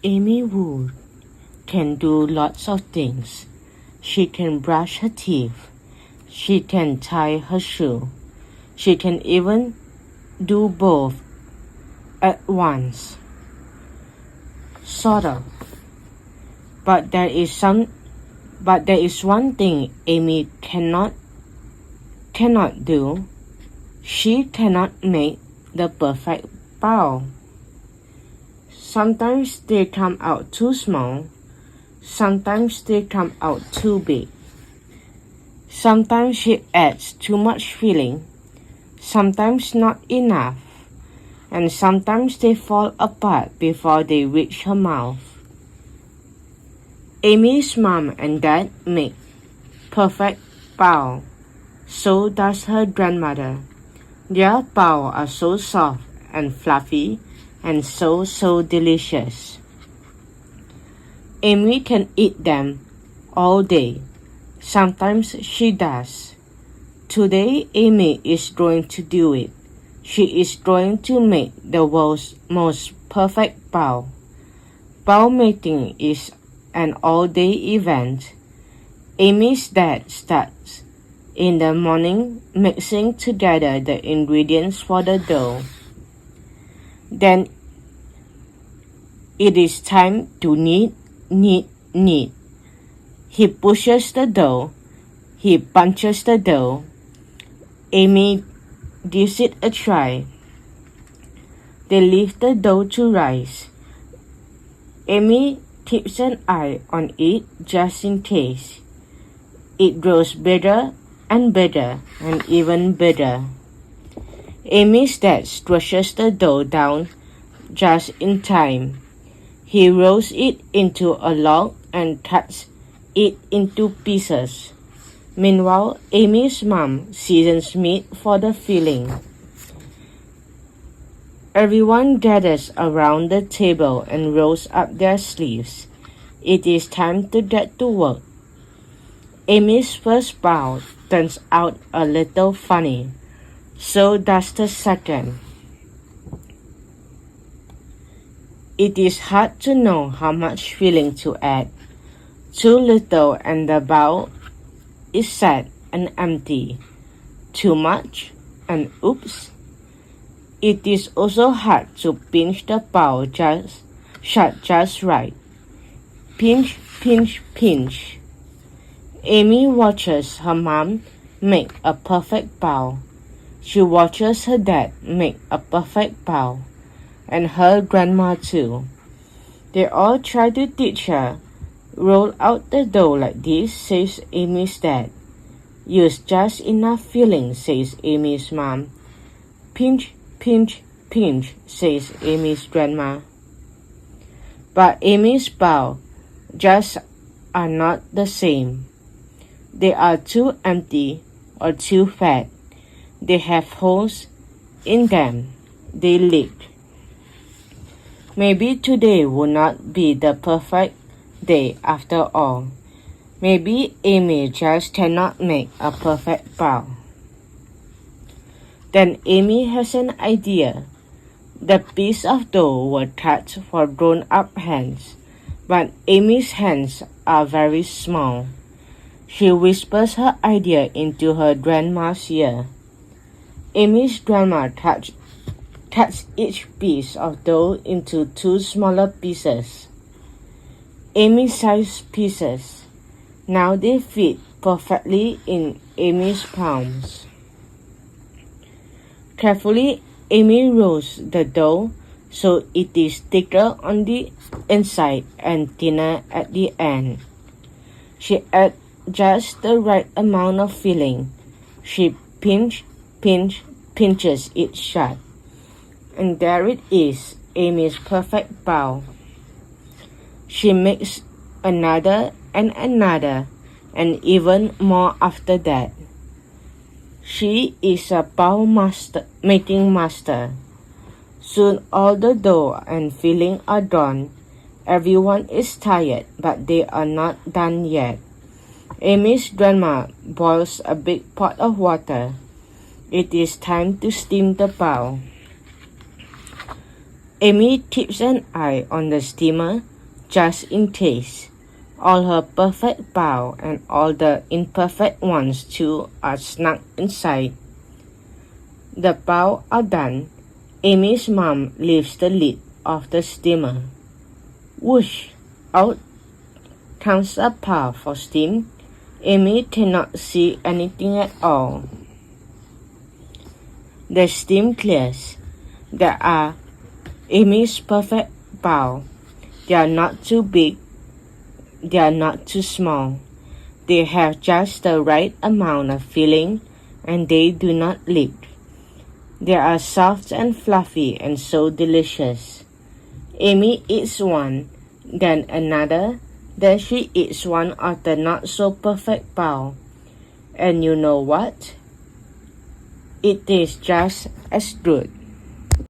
Amy Wood can do lots of things. She can brush her teeth. She can tie her shoe. She can even do both at once. Sort of. But there is one thing Amy cannot do. She cannot make the perfect bowl. Sometimes they come out too small. Sometimes they come out too big. Sometimes she adds too much filling. Sometimes not enough. And sometimes they fall apart before they reach her mouth. Amy's mom and dad make perfect bowl. So does her grandmother. Their bowls are so soft and fluffy and so delicious. Amy can eat them all day. Sometimes she does. Today Amy is going to do it. She is going to make the world's most perfect bowl. Bowl making is an all-day event. Amy's dad starts in the morning mixing together the ingredients for the dough. Then it is time to knead. He pushes the dough. He punches the dough. Amy gives it a try. They leave the dough to rise. Amy keeps an eye on it just in case. It grows better and better and even better. Amy's dad squishes the dough down just in time. He rolls it into a log and cuts it into pieces. Meanwhile, Amy's mom seasons meat for the filling. Everyone gathers around the table and rolls up their sleeves. It is time to get to work. Amy's first bowl turns out a little funny. So does the second. It is hard to know how much filling to add. Too little and the bowl is sad and empty. Too much and oops. It is also hard to pinch the bowl shut just right. Pinch, pinch, pinch. Amy watches her mom make a perfect bowl. She watches her dad make a perfect bowl, and her grandma too. They all try to teach her. Roll out the dough like this, says Amy's dad. Use just enough filling, says Amy's mom. Pinch, pinch, pinch, says Amy's grandma. But Amy's bowl just are not the same. They are too empty or too fat. They have holes in them. They leak. Maybe today will not be the perfect day after all. Maybe Amy just cannot make a perfect bowl. Then Amy has an idea. The piece of dough were cut for grown-up hands, but Amy's hands are very small. She whispers her idea into her grandma's ear. Amy's grandma cuts each piece of dough into two smaller pieces. Amy-sized pieces. Now they fit perfectly in Amy's palms. Carefully, Amy rolls the dough so it is thicker on the inside and thinner at the end. She adds just the right amount of filling. She pinches it shut. And there it is, Amy's perfect bowl. She makes another and another, and even more after that. She is a bowl making master. Soon all the dough and filling are done. Everyone is tired, but they are not done yet. Amy's grandma boils a big pot of water. It is time to steam the bowl. Amy keeps an eye on the steamer just in case. All her perfect bow and all the imperfect ones too are snug inside. The bow are done. Amy's mom lifts the lid of the steamer. Whoosh! Out comes a puff of steam. Amy cannot see anything at all. The steam clears. There are Amy's perfect bow. They are not too big. They are not too small. They have just the right amount of filling, and they do not leak. They are soft and fluffy and so delicious. Amy eats one, then another, then she eats one of the not-so-perfect bow. And you know what? It tastes just as good.